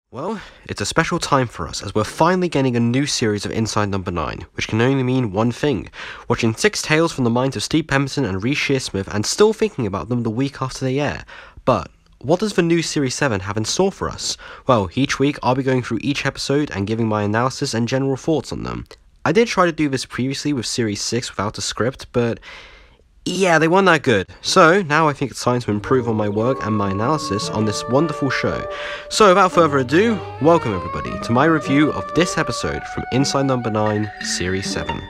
Well, it's a special time for us as we're finally getting a new series of Inside Number 9, which can only mean one thing: watching 6 tales from the minds of Steve Pemberton and Reece Shearsmith and still thinking about them the week after they air. But what does the new Series 7 have in store for us? Well, each week I'll be going through each episode and giving my analysis and general thoughts on them. I did try to do this previously with Series 6 without a script, but yeah, they weren't that good. So now I think it's time to improve on my work and my analysis on this wonderful show. So without further ado, welcome everybody to my review of this episode from Inside Number 9, Series 7.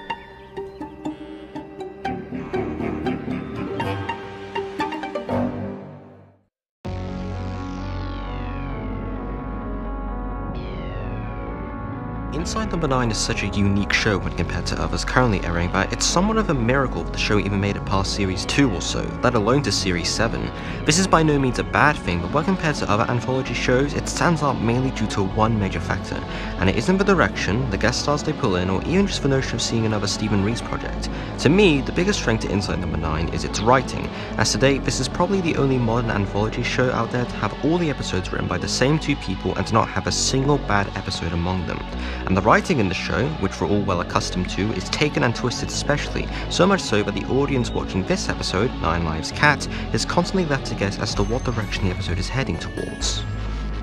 Inside Number 9 is such a unique show when compared to others currently airing that it's somewhat of a miracle that the show even made it past Series 2 or so, let alone to Series 7. This is by no means a bad thing, but when compared to other anthology shows, it stands out mainly due to one major factor, and it isn't the direction, the guest stars they pull in, or even just the notion of seeing another Stephen Reece project. To me, the biggest strength to Inside Number 9 is its writing, as to date this is probably the only modern anthology show out there to have all the episodes written by the same two people and to not have a single bad episode among them. And the writing in the show, which we're all well accustomed to, is taken and twisted especially, so much so that the audience watching this episode, Nine Lives Cat, is constantly left to guess as to what direction the episode is heading towards.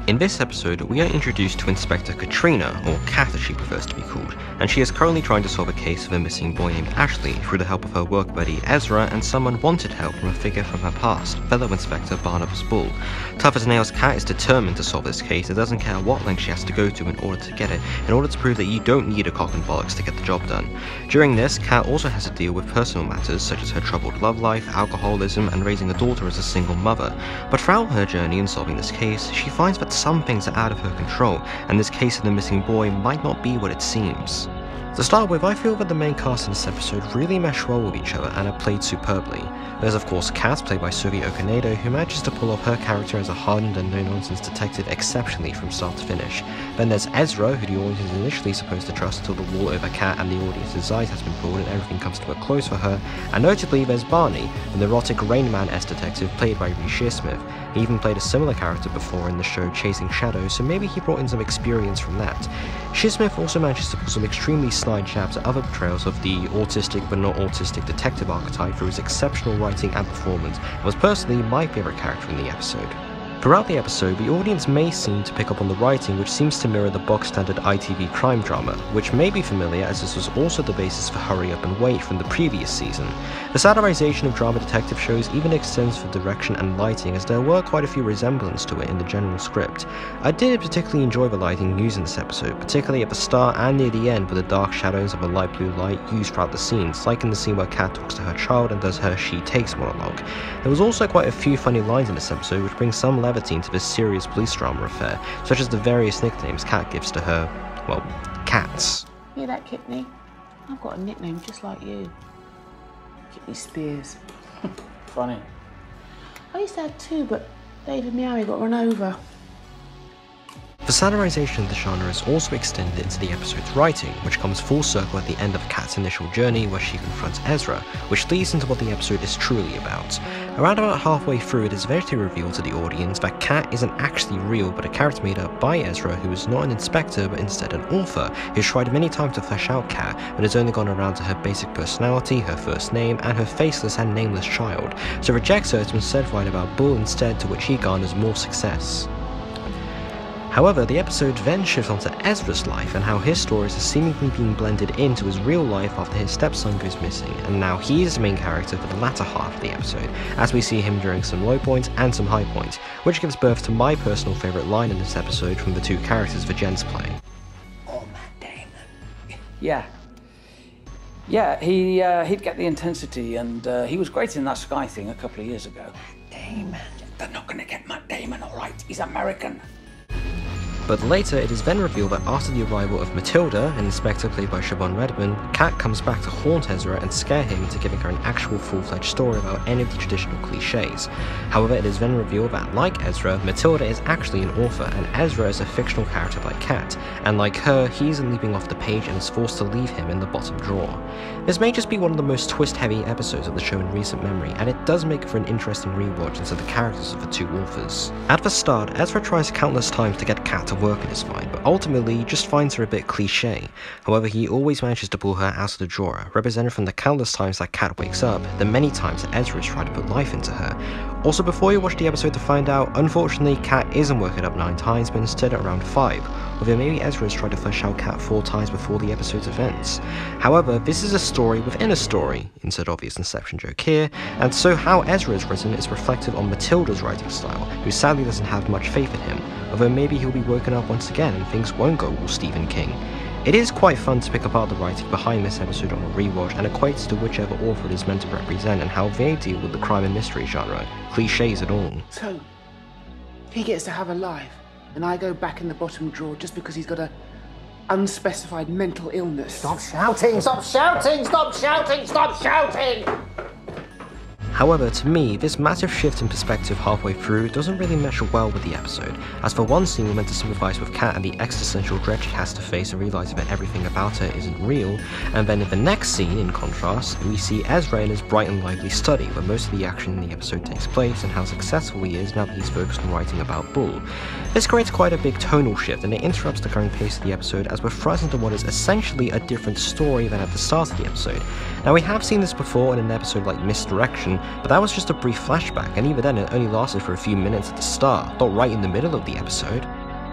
In this episode, we are introduced to Inspector Katrina, or Kat as she prefers to be called, and she is currently trying to solve a case of a missing boy named Ashley through the help of her work buddy Ezra and someone wanted help from a figure from her past, fellow Inspector Barnabas Bull. Tough as nails, Kat is determined to solve this case and doesn't care what length she has to go to in order to get it, in order to prove that you don't need a cock and bollocks to get the job done. During this, Kat also has to deal with personal matters such as her troubled love life, alcoholism, and raising a daughter as a single mother. But throughout her journey in solving this case, she finds that some things are out of her control, and this case of the missing boy might not be what it seems. To start with, I feel that the main cast in this episode really mesh well with each other and are played superbly. There's of course Kat, played by Suvi Okonedo, who manages to pull off her character as a hardened and no-nonsense detective exceptionally from start to finish. Then there's Ezra, who the audience is initially supposed to trust until the wall over Kat and the audience's eyes has been pulled and everything comes to a close for her. And notably there's Barney, the neurotic Rain Man-esque detective played by Reece Shearsmith. He even played a similar character before in the show Chasing Shadows, so maybe he brought in some experience from that. Shearsmith also manages to pull some extremely snide jabs at other portrayals of the autistic but not autistic detective archetype through his exceptional writing and performance, and was personally my favourite character in the episode. Throughout the episode, the audience may seem to pick up on the writing, which seems to mirror the box-standard ITV crime drama, which may be familiar as this was also the basis for Hurry Up and Wait from the previous season. The satirization of drama detective shows even extends for direction and lighting, as there were quite a few resemblances to it in the general script. I did particularly enjoy the lighting used in this episode, particularly at the start and near the end with the dark shadows of a light blue light used throughout the scenes, like in the scene where Kat talks to her child and does her She Takes monologue. There was also quite a few funny lines in this episode which bring some levity into this serious police drama affair, such as the various nicknames Kat gives to her, well, cats. Hear that, Kipney? I've got a nickname just like you. Kipney Spears. Funny. I used to have two, but David Meowy got run over. The satirization of the genre is also extended into the episode's writing, which comes full circle at the end of Kat's initial journey where she confronts Ezra, which leads into what the episode is truly about. Around about halfway through, it is eventually revealed to the audience that Kat isn't actually real but a character made up by Ezra, who is not an inspector but instead an author, who's tried many times to flesh out Kat but has only gone around to her basic personality, her first name, and her faceless and nameless child, so rejects her to instead write about Bull instead, to which he garners more success. However, the episode then shifts onto Ezra's life and how his stories are seemingly being blended into his real life after his stepson goes missing, and now he is the main character for the latter half of the episode, as we see him during some low points and some high points, which gives birth to my personal favourite line in this episode from the two characters that Jen's playing. Oh, Matt Damon. Yeah, he'd get the intensity, and he was great in that Sky thing a couple of years ago. Matt Damon. They're not going to get Matt Damon, all right? He's American. But later, it is then revealed that after the arrival of Matilda, an inspector played by Siobhan Redmond, Kat comes back to haunt Ezra and scare him into giving her an actual full-fledged story about any of the traditional cliches. However, it is then revealed that, like Ezra, Matilda is actually an author, and Ezra is a fictional character like Kat, and like her, he isn't leaping off the page and is forced to leave him in the bottom drawer. This may just be one of the most twist-heavy episodes of the show in recent memory, and it does make for an interesting rewatch into the characters of the two authors. At the start, Ezra tries countless times to get Kat to to work in is fine, but ultimately he just finds her a bit cliche. However, he always manages to pull her out of the drawer, represented from the countless times that Kat wakes up, the many times that Ezra has tried to put life into her. Also, before you watch the episode to find out, unfortunately Kat isn't working up 9 times, but instead around 5, although maybe Ezra has tried to flesh out Kat 4 times before the episode's events. However, this is a story within a story, insert obvious Inception joke here, and so how Ezra is written is reflective on Matilda's writing style, who sadly doesn't have much faith in him, although maybe he'll be woken up once again and things won't go all Stephen King. It is quite fun to pick apart the writing behind this episode on a rewatch and equate it to whichever author it is meant to represent and how they deal with the crime and mystery genre, cliches and all. So, he gets to have a life, and I go back in the bottom drawer just because he's got a unspecified mental illness. Stop shouting! Stop shouting! Stop shouting! Stop shouting! However, to me, this massive shift in perspective halfway through doesn't really mesh well with the episode, as for one scene we're meant to sympathise with Kat and the existential dread she has to face and realising that everything about her isn't real, and then in the next scene, in contrast, we see Ezra in his bright and lively study, where most of the action in the episode takes place, and how successful he is now that he's focused on writing about Bull. This creates quite a big tonal shift, and it interrupts the current pace of the episode as we're thrust into what is essentially a different story than at the start of the episode. Now, we have seen this before in an episode like Misdirection, but that was just a brief flashback, and even then it only lasted for a few minutes at the start, not right in the middle of the episode.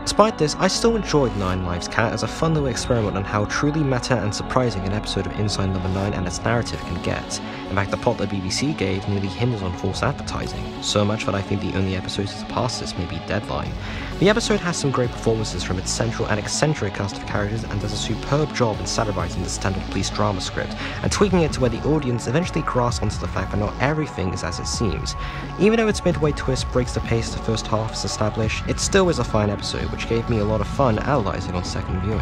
Despite this, I still enjoyed 9 Lives Kat as a fun little experiment on how truly meta and surprising an episode of Inside Number 9 and its narrative can get. In fact, the plot that BBC gave nearly hinges on false advertising, so much that I think the only episode to surpass this may be Deadline. The episode has some great performances from its central and eccentric cast of characters and does a superb job in satirizing the standard police drama script, and tweaking it to where the audience eventually grasps onto the fact that not everything is as it seems. Even though its midway twist breaks the pace the first half has established, it still is a fine episode, which gave me a lot of fun analysing on second viewing.